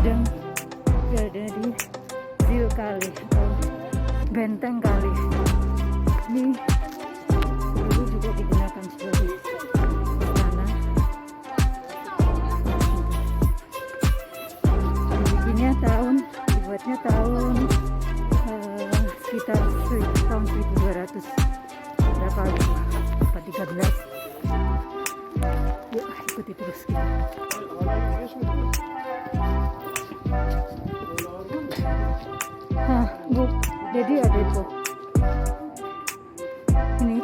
sedang berada di Zil Kali atau Benteng Kali. Ini dulu juga digunakan sebagai istana. Dibuatnya tahun sekitar tahun 1200 berapa gitu, 13. Yuk ikuti terus kita. Bu, jadi ada itu. Ini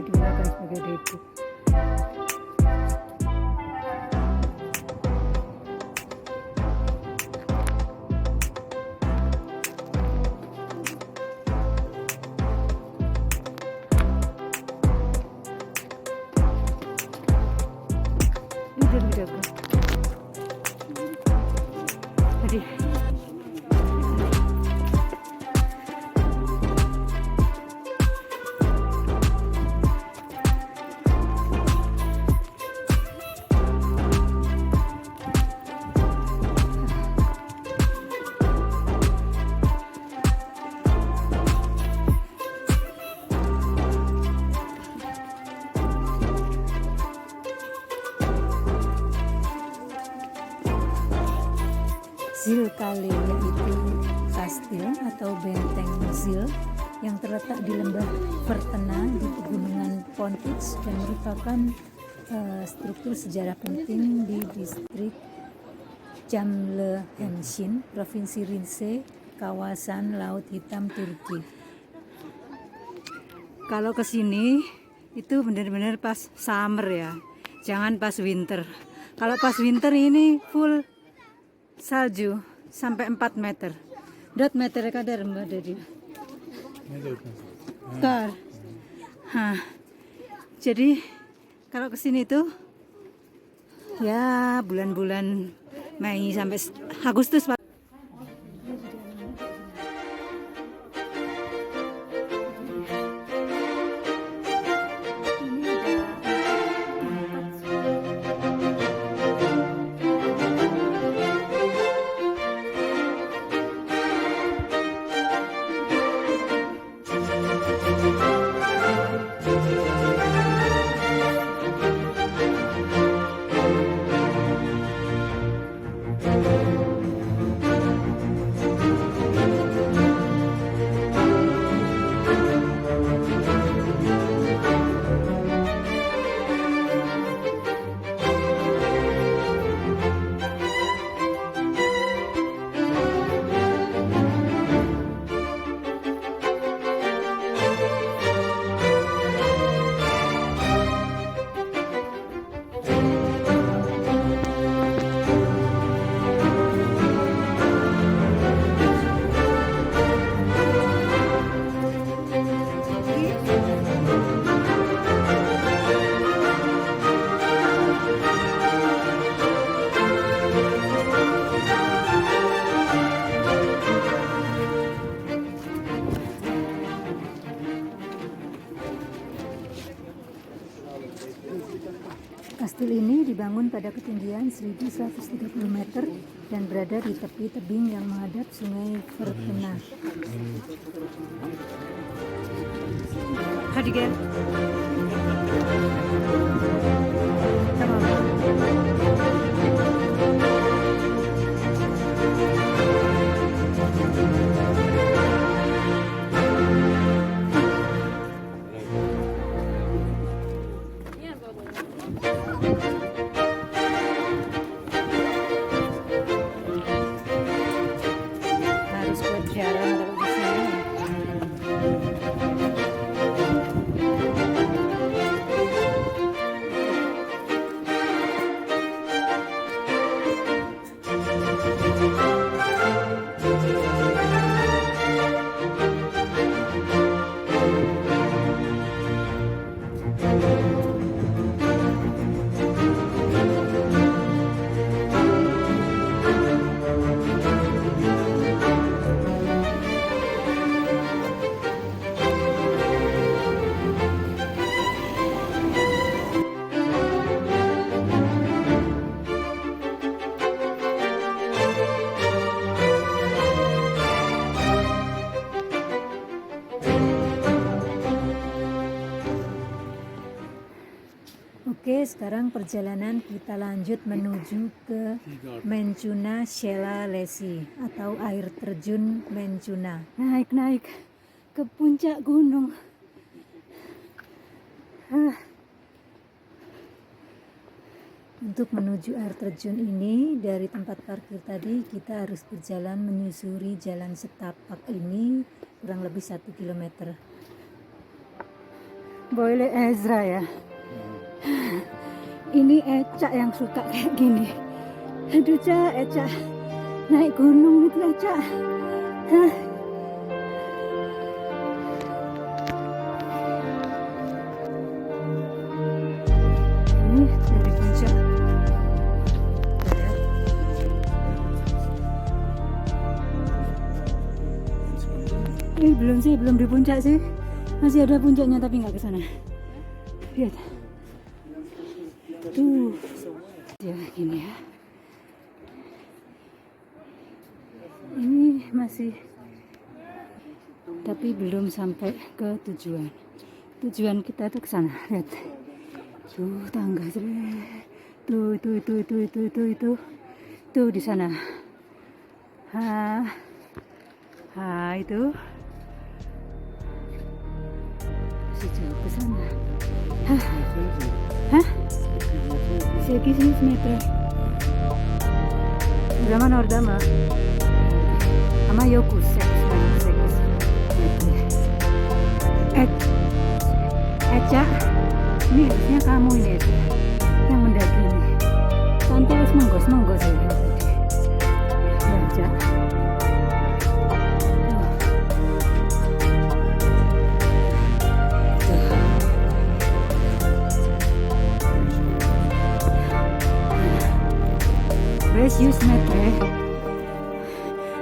digunakan sebagai depo. Tadi Zil Kale, yaitu kastil atau benteng Zil yang terletak di lembah Vertena di pegunungan Pontic dan merupakan struktur sejarah penting di distrik Çamlıhemşin, Provinsi Rize, kawasan Laut Hitam Turki. Kalau ke sini itu benar-benar pas summer ya, jangan pas winter. Kalau pas winter ini full salju sampai 4 meter. Dot meter kadar mbak dari kar. Jadi kalau kesini tuh ya bulan-bulan Mei sampai Agustus. Kastil ini dibangun pada ketinggian 1130 meter dan berada di tepi tebing yang menghadap sungai Vertena. Hadigen. Jalan kalau di sini. Oke, sekarang perjalanan kita lanjut menuju ke Mençula Şelalesi atau air terjun Mençula. Naik ke puncak gunung. Untuk menuju air terjun ini, dari tempat parkir tadi kita harus berjalan menyusuri jalan setapak ini kurang lebih 1 kilometer. Boleh Ezra ya. Ini Eca yang suka kayak gini. Aduh Ca, Eca naik gunung itu Eca. Ini dari puncak. Belum sih, belum di puncak sih. Masih ada puncaknya tapi nggak ke sana. Lihat. Tuh. Ya gini ya. Ini masih tapi belum sampai ke tujuan. Tujuan kita tuh ke sana. Lihat. Tuh tangga tuh. Tuh di sana. Itu. Jauh ke sana. Sekitar 100 meter. Zaman orada mı? Ama yokuz 8 meter. Eca, ini harusnya kamu ini yang mendaki ini. Tante harus menggos ya. Eca. Meter,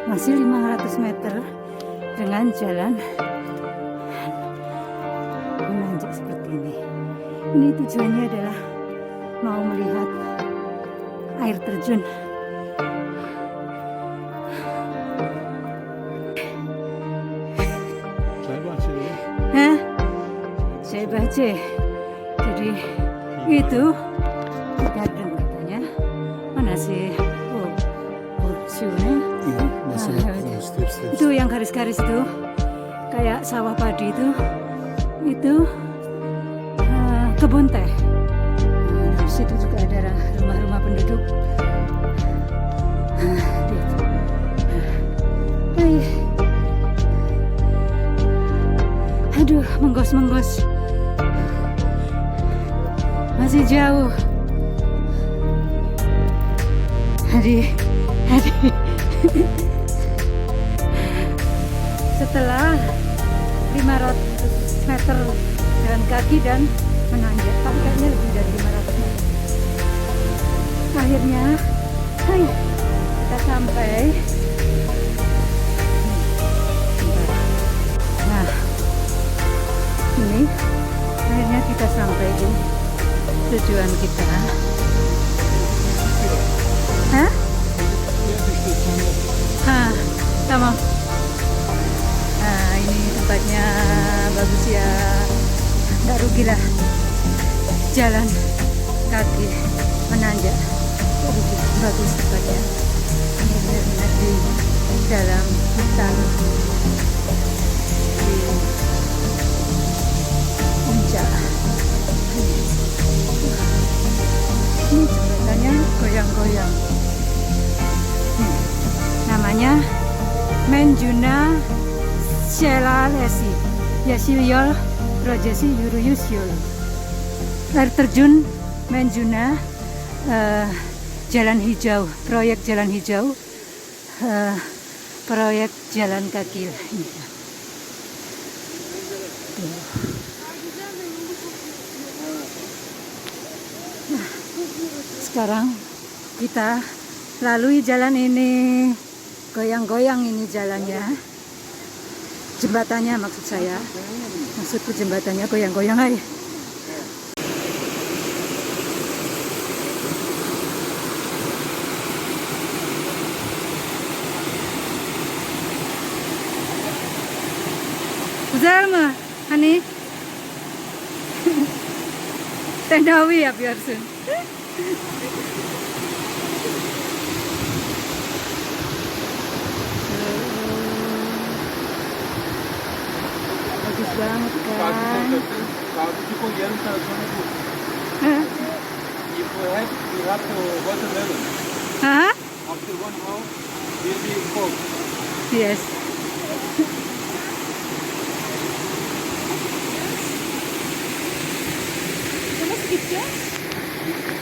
masih 500 meter dengan jalan menanjak seperti ini. Ini tujuannya adalah mau melihat air terjun. Saya baca. Jadi itu garden katanya. Mana sih? Itu yang garis-garis itu kayak sawah padi itu kebun teh. Di situ juga ada rumah-rumah penduduk. Aduh, menggos masih jauh. Hadi. Setelah 500 meter jalan kaki dan menanjak, kayaknya lebih dari 500 meter. Akhirnya, kita sampai. Nah, ini akhirnya kita sampai di tujuan kita. Tamam. Nah, ini tempatnya bagus ya, nggak rugi lah jalan kaki menanjak. Bagus tempatnya, ini benar-benar di dalam hutan di puncak. Ini jembatannya goyang-goyang. Namanya Mençula Şelalesi. Yeşil yol projesi yürüyüş yolu. Air terjun Mençula, jalan hijau, proyek jalan hijau, proyek jalan kaki. Nah, sekarang kita lalui jalan ini. Goyang-goyang ini jalannya, jembatannya maksud saya. Maksudku jembatannya goyang-goyang aja. Güzel mi? Hani? Tendawi yapıyorsun. Bagus banget kan. Kalau itu yarım saat sonra bu. If we have to watermelon. Hah? After 1 hour, will be cold. Yes. Nasıl gideceğiz?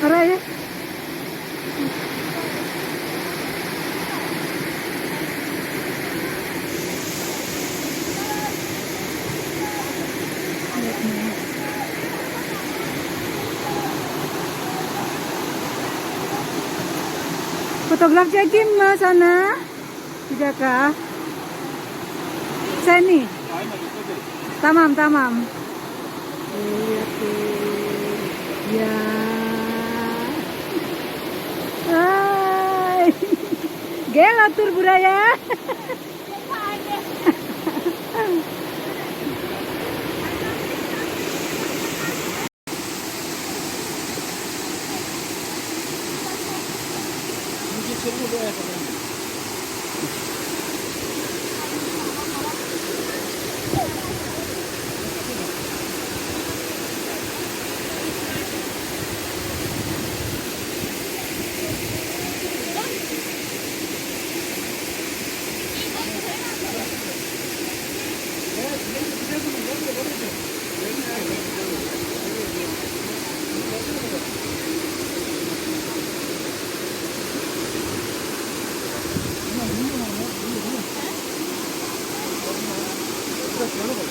Oraya. Fotograf çekeyim mi sana? Bir dakika. Seni. Aynen, dikkat et. Tamam tamam. Lihat tuh. Ya. Hai. Gel atur buraya. Bunu geçelim buraya kadar.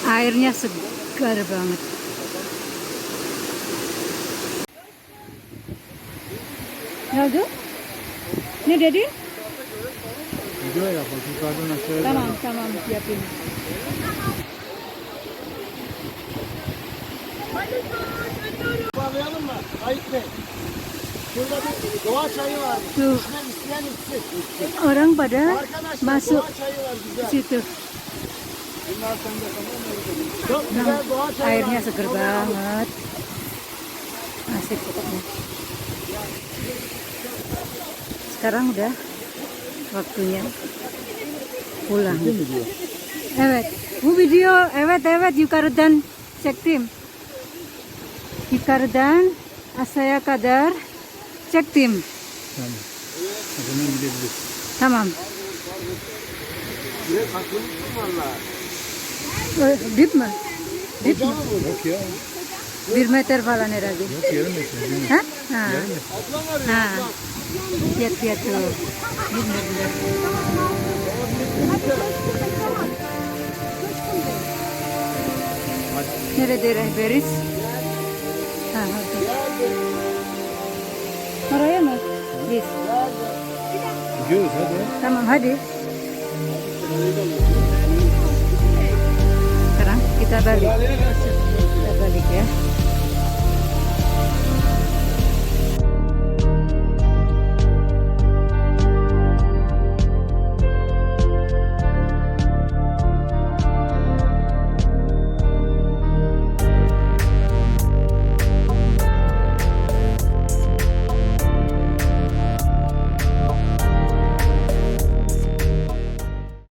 Airnya segar banget. Oldu? Ne dedin? Video yapalım. Yukarıdan aşağıya. Tamam tamam yapayım. Bağlayalım mı? Ayıp Bey. Şurada bir doğa çayı var. Tuh, İsteyen içsin. orang pada Arkadaşlar masuk doğa çayı var güzel. situ. Bunlar sende tamam mı? Çok güzel doğa çayı Airnya var. segar banget. Asik pokoknya. Sekarang udah waktunya pulang. Evet, bu video evet yukarıdan çektim. Yukarıdan aşağıya kadar çektim. Tamam. Adamın gidebilir. Tamam. Buraya saklamışsın valla. Dip mi? Dip mi? Yok ya. 1 meter falan herhalde. Yok yarım metre. Ha? Ha. Ablam arıyor. Ha. Lihat tuh. Bener-bener. Nerede rehberiz? Ha, orada. Oraya mı? Yes. Gidiyoruz hadi. Tamam hadi. Sekarang kita balik.